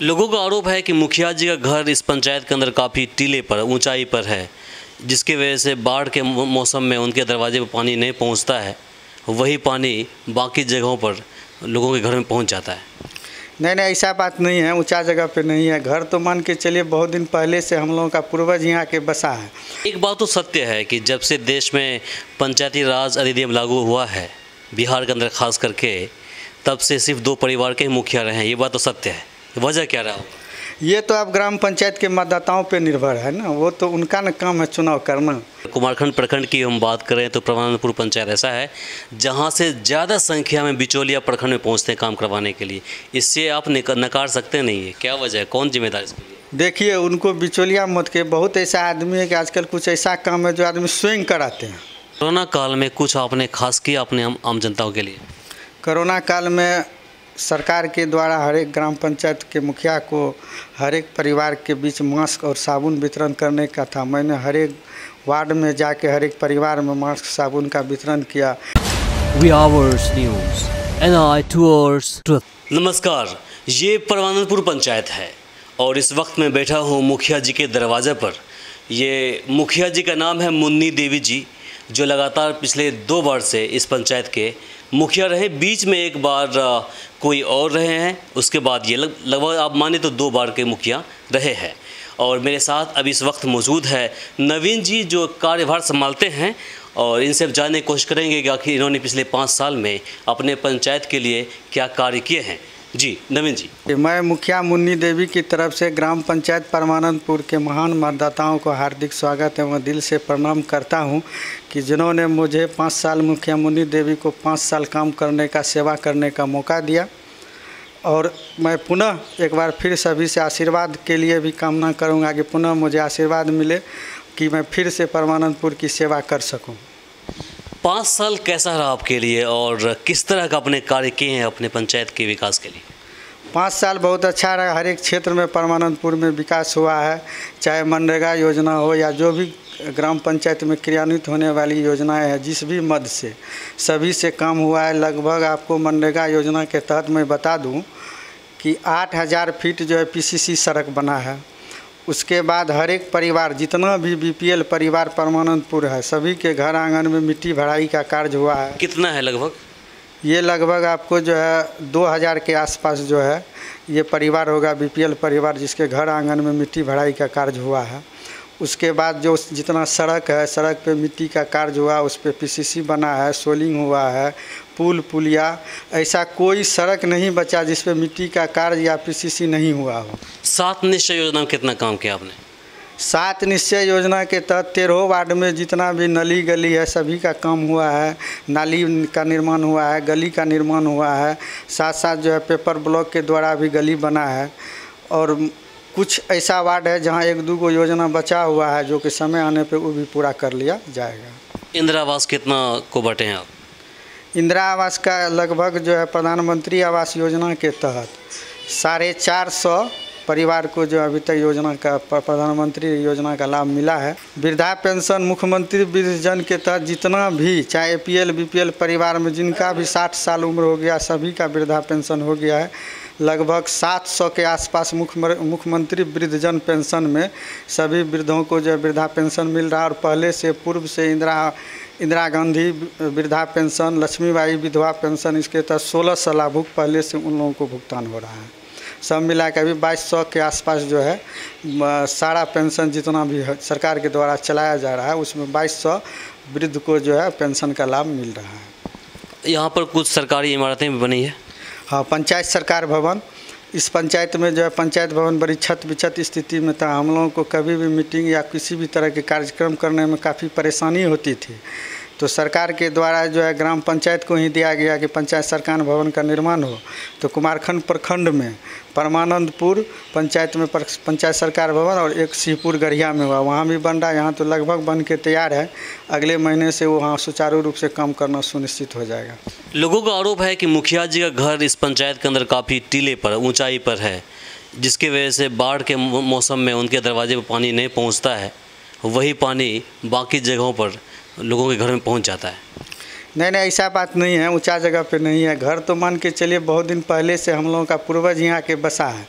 लोगों का आरोप है कि मुखिया जी का घर इस पंचायत के अंदर काफ़ी टीले पर, ऊंचाई पर है, जिसकी वजह से बाढ़ के मौसम में उनके दरवाजे पर पानी नहीं पहुंचता है। वही पानी बाकी जगहों पर लोगों के घर में पहुंच जाता है। नहीं, ऐसा बात नहीं है। ऊंचा जगह पे नहीं है घर, तो मान के चलिए बहुत दिन पहले से हम लोगों का पूर्वज यहाँ के बसा है। एक बात तो सत्य है कि जब से देश में पंचायती राज अधिनियम लागू हुआ है बिहार के अंदर खास करके, तब से सिर्फ 2 परिवार के ही मुखिया रहे हैं। ये बात तो सत्य है। वजह क्या रहा? ये तो अब ग्राम पंचायत के मतदाताओं पे निर्भर है ना, वो तो उनका न काम है चुनाव करना। कुमारखंड प्रखंड की हम बात करें तो परमानंदपुर पंचायत ऐसा है जहां से ज़्यादा संख्या में बिचौलिया प्रखंड में पहुंचते हैं काम करवाने के लिए। इससे आप नकार सकते नहीं है। क्या वजह है, कौन जिम्मेदार इसके लिए? देखिए, उनको बिचौलिया मत के, बहुत ऐसा आदमी है कि आजकल कुछ ऐसा काम है जो आदमी स्वयं कराते हैं। कोरोना काल में कुछ आपने खास किया अपने आम जनताओं के लिए? कोरोना काल में सरकार के द्वारा हर एक ग्राम पंचायत के मुखिया को हर एक परिवार के बीच मास्क और साबुन वितरण करने का था। मैंने हर एक वार्ड में जाके हर एक परिवार में मास्क साबुन का वितरण किया। We Hours News, NI Tours Truth। नमस्कार, ये परमानंदपुर पंचायत है और इस वक्त मैं बैठा हूँ मुखिया जी के दरवाजे पर। ये मुखिया जी का नाम है मुन्नी देवी जी, जो लगातार पिछले 2 बार से इस पंचायत के मुखिया रहे। बीच में एक बार कोई और रहे हैं, उसके बाद ये लगभग आप माने तो 2 बार के मुखिया रहे हैं। और मेरे साथ अभी इस वक्त मौजूद है नवीन जी, जो कार्यभार संभालते हैं, और इनसे अब जानने की कोशिश करेंगे कि आखिर इन्होंने पिछले 5 साल में अपने पंचायत के लिए क्या कार्य किए हैं। जी नवीन जी। मैं मुखिया मुन्नी देवी की तरफ से ग्राम पंचायत परमानंदपुर के महान मतदाताओं को हार्दिक स्वागत एवं दिल से प्रणाम करता हूं कि जिन्होंने मुझे 5 साल मुखिया मुन्नी देवी को 5 साल काम करने का, सेवा करने का मौका दिया। और मैं पुनः एक बार फिर सभी से आशीर्वाद के लिए भी कामना करूंगा कि पुनः मुझे आशीर्वाद मिले कि मैं फिर से परमानंदपुर की सेवा कर सकूँ। 5 साल कैसा रहा आपके लिए और किस तरह का अपने कार्य किए हैं अपने पंचायत के विकास के लिए? 5 साल बहुत अच्छा रहा। हर एक क्षेत्र में परमानंदपुर में विकास हुआ है, चाहे मनरेगा योजना हो या जो भी ग्राम पंचायत में क्रियान्वित होने वाली योजनाएं हैं, जिस भी मद से सभी से काम हुआ है। लगभग आपको मनरेगा योजना के तहत मैं बता दूं कि 8000 फीट जो है पीसीसी सड़क बना है। उसके बाद हर एक परिवार, जितना भी बीपीएल परिवार परमानंदपुर है, सभी के घर आंगन में मिट्टी भराई का कार्य हुआ है। कितना है लगभग? ये लगभग आपको जो है 2000 के आसपास जो है ये परिवार होगा, बीपीएल परिवार, जिसके घर आंगन में मिट्टी भराई का कार्य हुआ है। उसके बाद जो जितना सड़क है, सड़क पे मिट्टी का कार्य हुआ, उस पर पीसीसी बना है, सोलिंग हुआ है, पुल पुलिया, ऐसा कोई सड़क नहीं बचा जिस पे मिट्टी का कार्य या पीसीसी नहीं हुआ हो। 7 निश्चय योजना में कितना काम किया आपने? 7 निश्चय योजना के तहत 13 वार्ड में जितना भी नली गली है सभी का काम हुआ है। नाली का निर्माण हुआ है, गली का निर्माण हुआ है, साथ साथ जो है पेपर ब्लॉक के द्वारा भी गली बना है। और कुछ ऐसा वार्ड है जहां 1-2 योजना बचा हुआ है जो कि समय आने पे वो भी पूरा कर लिया जाएगा। इंदिरा आवास कितना को बांटे हैं आप? इंदिरा आवास का लगभग जो है प्रधानमंत्री आवास योजना के तहत 450 परिवार को जो अभी तक योजना का, प्रधानमंत्री योजना का लाभ मिला है। वृद्धा पेंशन मुख्यमंत्री वृद्धजन के तहत जितना भी, चाहे एपीएल बीपीएल परिवार में जिनका भी 60 साल उम्र हो गया, सभी का वृद्धा पेंशन हो गया है। लगभग 700 के आसपास मुख्यमंत्री वृद्धजन पेंशन में सभी वृद्धों को जो वृद्धा पेंशन मिल रहा है। और पहले से पूर्व से इंदिरा गांधी वृद्धा पेंशन, लक्ष्मीबाई विधवा पेंशन, इसके तहत 1600 लाभुक पहले से उन लोगों को भुगतान हो रहा है। सब मिला के अभी 2200 के आसपास जो है सारा पेंशन जितना भी सरकार के द्वारा चलाया जा रहा है, उसमें 2200 वृद्ध को जो है पेंशन का लाभ मिल रहा है। यहाँ पर कुछ सरकारी इमारतें भी बनी है। हाँ, पंचायत सरकार भवन। इस पंचायत में जो है पंचायत भवन बड़ी छत बिछत स्थिति में था। हम लोगों को कभी भी मीटिंग या किसी भी तरह के कार्यक्रम करने में काफ़ी परेशानी होती थी, तो सरकार के द्वारा जो है ग्राम पंचायत को ही दिया गया कि पंचायत सरकार भवन का निर्माण हो। तो कुमारखंड प्रखंड में परमानंदपुर पंचायत में पंचायत सरकार भवन और एक सिहपुर गढ़िया में हुआ, वहाँ भी बन रहा है। यहाँ तो लगभग बन के तैयार है। अगले महीने से वो वहाँ सुचारू रूप से काम करना सुनिश्चित हो जाएगा। लोगों का आरोप है कि मुखिया जी का घर इस पंचायत के अंदर काफ़ी टीले पर, ऊंचाई पर है, जिसकी वजह से बाढ़ के मौसम में उनके दरवाजे पर पानी नहीं पहुँचता है। वही पानी बाकी जगहों पर लोगों के घर में पहुँच जाता है। नहीं, ऐसा बात नहीं है। ऊंचा जगह पे नहीं है घर, तो मान के चलिए बहुत दिन पहले से हम लोगों का पूर्वज यहाँ के बसा है।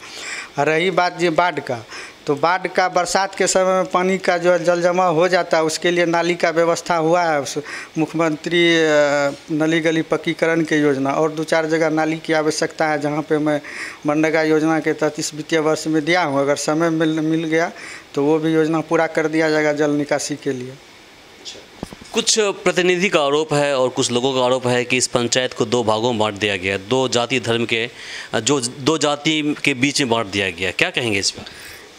और रही बात ये बाढ़ का, तो बाढ़ का बरसात के समय में पानी का जो है जल जमा हो जाता है, उसके लिए नाली का व्यवस्था हुआ है। उस मुख्यमंत्री नली गली पक्कीकरण की योजना और 2-4 जगह नाली की आवश्यकता है, जहाँ पे मैं मनरेगा योजना के तहत इस वित्तीय वर्ष में दिया हूँ। अगर समय मिल गया तो वो भी योजना पूरा कर दिया जाएगा जल निकासी के लिए। कुछ प्रतिनिधि का आरोप है और कुछ लोगों का आरोप है कि इस पंचायत को 2 भागों में बांट दिया गया, 2 जाति धर्म के जो 2 जाति के बीच में बांट दिया गया। क्या कहेंगे इस पर?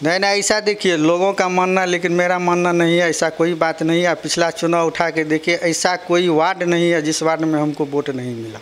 नहीं, ऐसा देखिए लोगों का मानना, लेकिन मेरा मानना नहीं है। ऐसा कोई बात नहीं है। पिछला चुनाव उठा के देखिए, ऐसा कोई वार्ड नहीं है जिस वार्ड में हमको वोट नहीं मिला।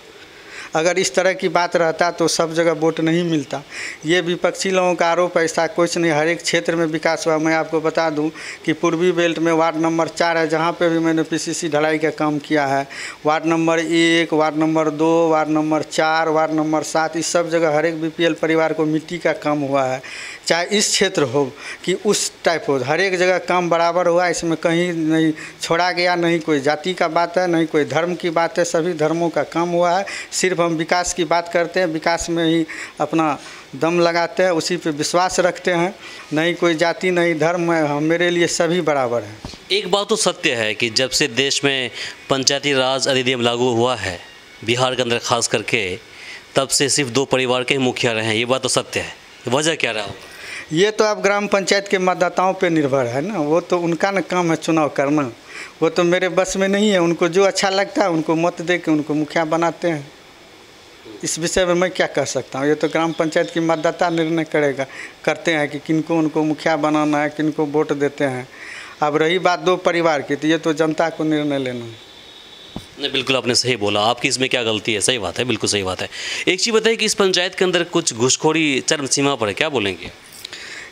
अगर इस तरह की बात रहता तो सब जगह वोट नहीं मिलता। ये विपक्षी लोगों का आरोप, ऐसा कुछ नहीं। हर एक क्षेत्र में विकास हुआ। मैं आपको बता दूं कि पूर्वी बेल्ट में वार्ड नंबर 4 है, जहाँ पे भी मैंने पीसीसी ढलाई का काम किया है। Ward number 1, ward number 2, ward number 4, ward number 7, इस सब जगह हर एक बीपीएल परिवार को मिट्टी का काम हुआ है। चाहे इस क्षेत्र हो कि उस टाइप हो, हर एक जगह काम बराबर हुआ। इसमें कहीं नहीं छोड़ा गया, नहीं कोई जाति का बात है, नहीं कोई धर्म की बात है। सभी धर्मों का काम हुआ है। सिर्फ हम विकास की बात करते हैं, विकास में ही अपना दम लगाते हैं, उसी पे विश्वास रखते हैं। नहीं कोई जाति, नहीं धर्म है, हम मेरे लिए सभी बराबर हैं। एक बात तो सत्य है कि जब से देश में पंचायती राज अधिनियम लागू हुआ है बिहार के अंदर खास करके, तब से सिर्फ 2 परिवार के ही मुखिया रहे हैं। ये बात तो सत्य है। वजह क्या रहा? ये तो अब ग्राम पंचायत के मतदाताओं पे निर्भर है ना। वो तो उनका न काम है चुनाव करना। वो तो मेरे बस में नहीं है। उनको जो अच्छा लगता है उनको मत दे के उनको मुखिया बनाते हैं। इस विषय में मैं क्या कह सकता हूँ? ये तो ग्राम पंचायत की मतदाता निर्णय करते हैं कि किनको उनको मुखिया बनाना है, किनको वोट देते हैं। अब रही बात 2 परिवार की, तो ये तो जनता को निर्णय लेना है। नहीं, बिल्कुल आपने सही बोला। आपकी इसमें क्या गलती है? सही बात है, बिल्कुल सही बात है। एक चीज़ बताइए कि इस पंचायत के अंदर कुछ घुसखोरी चरम सीमा पर है, क्या बोलेंगे?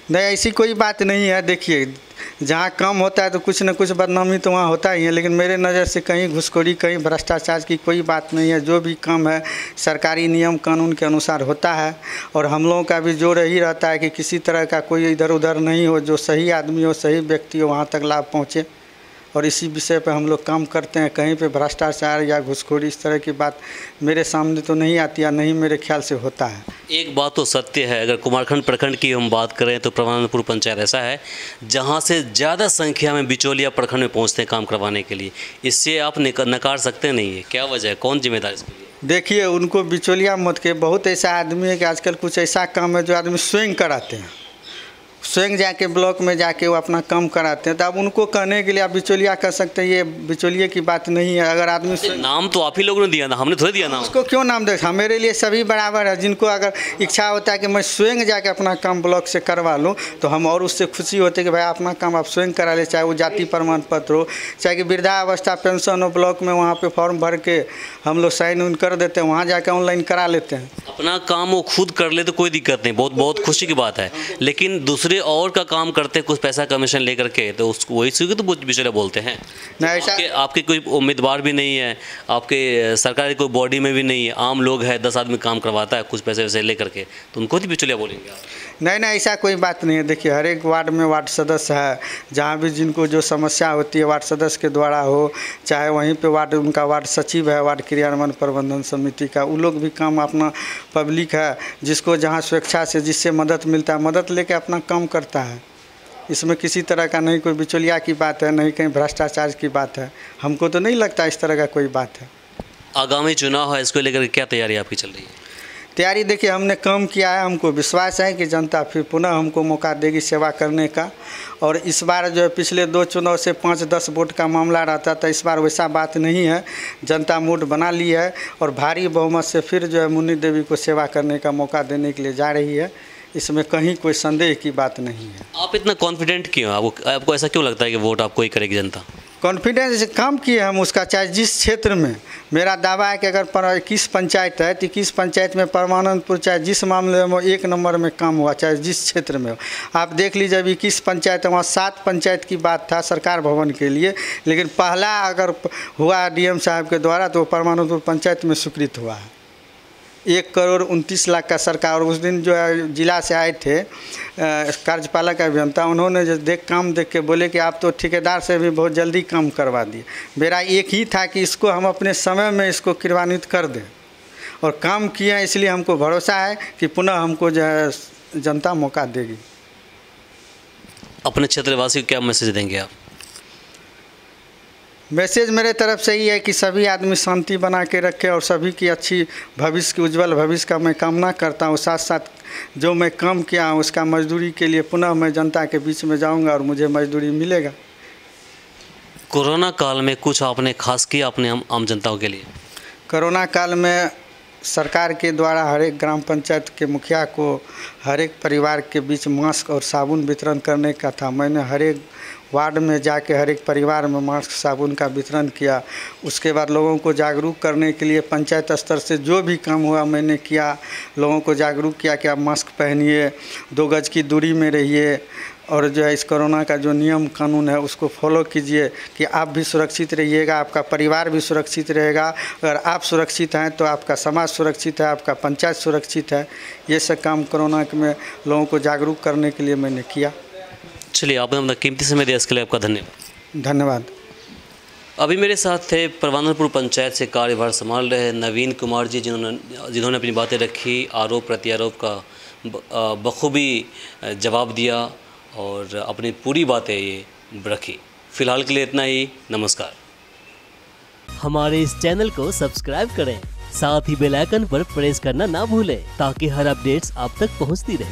नहीं, ऐसी कोई बात नहीं है। देखिए, जहाँ काम होता है तो कुछ न कुछ बदनामी तो वहाँ होता ही है, लेकिन मेरे नज़र से कहीं घुसखोरी, कहीं भ्रष्टाचार की कोई बात नहीं है। जो भी काम है सरकारी नियम कानून के अनुसार होता है। और हम लोगों का भी जोर यही रहता है कि किसी तरह का कोई इधर उधर नहीं हो, जो सही आदमी हो, सही व्यक्ति हो, वहाँ तक लाभ पहुँचे। और इसी विषय पे हम लोग काम करते हैं। कहीं पे भ्रष्टाचार या घुसखोरी इस तरह की बात मेरे सामने तो नहीं आती है, नहीं मेरे ख्याल से होता है। एक बात तो सत्य है, अगर कुमारखंड प्रखंड की हम बात करें तो परमानंदपुर पंचायत ऐसा है जहां से ज़्यादा संख्या में बिचौलिया प्रखंड में पहुंचते हैं काम करवाने के लिए। इससे आप नकार सकते नहीं है। क्या वजह है? कौन जिम्मेदार इसके लिए? देखिए, उनको बिचौलिया मत के। बहुत ऐसा आदमी है कि आजकल कुछ ऐसा काम है जो आदमी स्वयं कराते हैं, स्वयं जाके ब्लॉक में जाके वो अपना काम कराते हैं। तो अब उनको कहने के लिए आप बिचौलिया कर सकते हैं, ये बिचौलिए की बात नहीं है। अगर आदमी नाम तो आप ही लोगों ने दिया ना, हमने थोड़ा दिया नाम। उसको क्यों नाम दे? मेरे लिए सभी बराबर है। जिनको अगर इच्छा होता है कि मैं स्वयं जाके अपना काम ब्लॉक से करवा लूँ तो हम और उससे खुशी होते कि भाई अपना काम आप स्वयं करा ले। चाहे वो जाति प्रमाण पत्र हो, चाहे कि वृद्धावस्था पेंशन हो, ब्लॉक में वहाँ पर फॉर्म भर के हम लोग साइन उन कर देते हैं, वहाँ जाकर ऑनलाइन करा लेते हैं। अपना काम वो खुद कर ले तो कोई दिक्कत नहीं, बहुत खुशी की बात है। लेकिन दूसरे और का काम करते कुछ पैसा कमीशन लेकर के, तो उसको वही से तो बिचौलिया बोलते हैं। नहीं, ऐसा आपके कोई उम्मीदवार भी नहीं है, आपके सरकारी कोई बॉडी में भी नहीं है, आम लोग है, 10 आदमी काम करवाता है कुछ पैसे वैसे लेकर के, तो उनको भी बिचौलिया बोलेंगे आप? नहीं, ऐसा कोई बात नहीं है। देखिए, हर एक वार्ड में वार्ड सदस्य है। जहाँ भी जिनको जो समस्या होती है वार्ड सदस्य के द्वारा हो, चाहे वहीं पे वार्ड उनका वार्ड सचिव है, वार्ड क्रियान्वयन प्रबंधन समिति का, वो लोग भी काम अपना पब्लिक है जिसको जहाँ स्वेच्छा से जिससे मदद मिलता है, मदद लेके अपना काम करता है। इसमें किसी तरह का नहीं कोई बिचौलिया की बात है, नहीं कहीं भ्रष्टाचार की बात है। हमको तो नहीं लगता इस तरह का कोई बात है। आगामी चुनाव है, इसको लेकर क्या तैयारी आपकी चल रही है? तैयारी देखिए, हमने काम किया है। हमको विश्वास है कि जनता फिर पुनः हमको मौका देगी सेवा करने का। और इस बार जो है पिछले 2 चुनाव से 5-10 वोट का मामला रहता था, इस बार वैसा बात नहीं है। जनता मूड बना ली है और भारी बहुमत से फिर जो है मुन्नी देवी को सेवा करने का मौका देने के लिए जा रही है। इसमें कहीं कोई संदेह की बात नहीं है। आप इतना कॉन्फिडेंट क्यों? आपको ऐसा क्यों लगता है कि वोट आपको ही करेगी जनता? कॉन्फिडेंस काम किए हम उसका, चाहे जिस क्षेत्र में। मेरा दावा है कि अगर 21 पंचायत है तो 21 पंचायत में परमानंदपुर चाहे जिस मामले में 1 नंबर में काम हुआ, चाहे जिस क्षेत्र में हो। आप देख लीजिए, अभी 21 पंचायत है, वहाँ 7 पंचायत की बात था सरकार भवन के लिए, लेकिन पहला अगर हुआ डीएम साहब के द्वारा तो परमानंदपुर पंचायत में स्वीकृत हुआ है। 1,29,00,000 का सरकार। और उस दिन जो है जिला से आए थे कार्यपालक अभियंता, उन्होंने जो काम देख के बोले कि आप तो ठेकेदार से भी बहुत जल्दी काम करवा दिए। मेरा एक ही था कि इसको हम अपने समय में इसको क्रियान्वित कर दें, और काम किए, इसलिए हमको भरोसा है कि पुनः हमको जो है जनता मौका देगी। अपने क्षेत्रवासी को क्या मैसेज देंगे आप? मैसेज मेरे तरफ से ही है कि सभी आदमी शांति बना के रखें और सभी की अच्छी भविष्य की उज्जवल भविष्य का मैं कामना करता हूँ। साथ साथ जो मैं काम किया हूँ उसका मजदूरी के लिए पुनः मैं जनता के बीच में जाऊँगा और मुझे मजदूरी मिलेगा। कोरोना काल में कुछ आपने खास किया अपने आम जनताओं के लिए? कोरोना काल में सरकार के द्वारा हर एक ग्राम पंचायत के मुखिया को हर एक परिवार के बीच मास्क और साबुन वितरण करने का था। मैंने हर एक वार्ड में जाके हर एक परिवार में मास्क साबुन का वितरण किया। उसके बाद लोगों को जागरूक करने के लिए पंचायत स्तर से जो भी काम हुआ मैंने किया। लोगों को जागरूक किया कि आप मास्क पहनिए, 2 गज की दूरी में रहिए और जो है इस कोरोना का जो नियम कानून है उसको फॉलो कीजिए कि आप भी सुरक्षित रहिएगा, आपका परिवार भी सुरक्षित रहेगा। अगर आप सुरक्षित हैं तो आपका समाज सुरक्षित है, आपका पंचायत सुरक्षित है। ये सब काम कोरोना में लोगों को जागरूक करने के लिए मैंने किया। चलिए, आपने अपना कीमती समय दिया इसके लिए आपका धन्यवाद। धन्यवाद। अभी मेरे साथ थे परवानंदपुर पंचायत से कार्यभार संभाल रहे नवीन कुमार जी, जिन्होंने अपनी बातें रखी, आरोप प्रत्यारोप का बखूबी जवाब दिया और अपनी पूरी बातें ये रखी। फ़िलहाल के लिए इतना ही। नमस्कार। हमारे इस चैनल को सब्सक्राइब करें, साथ ही बेल आइकन पर प्रेस करना ना भूलें ताकि हर अपडेट्स आप तक पहुंचती रहे।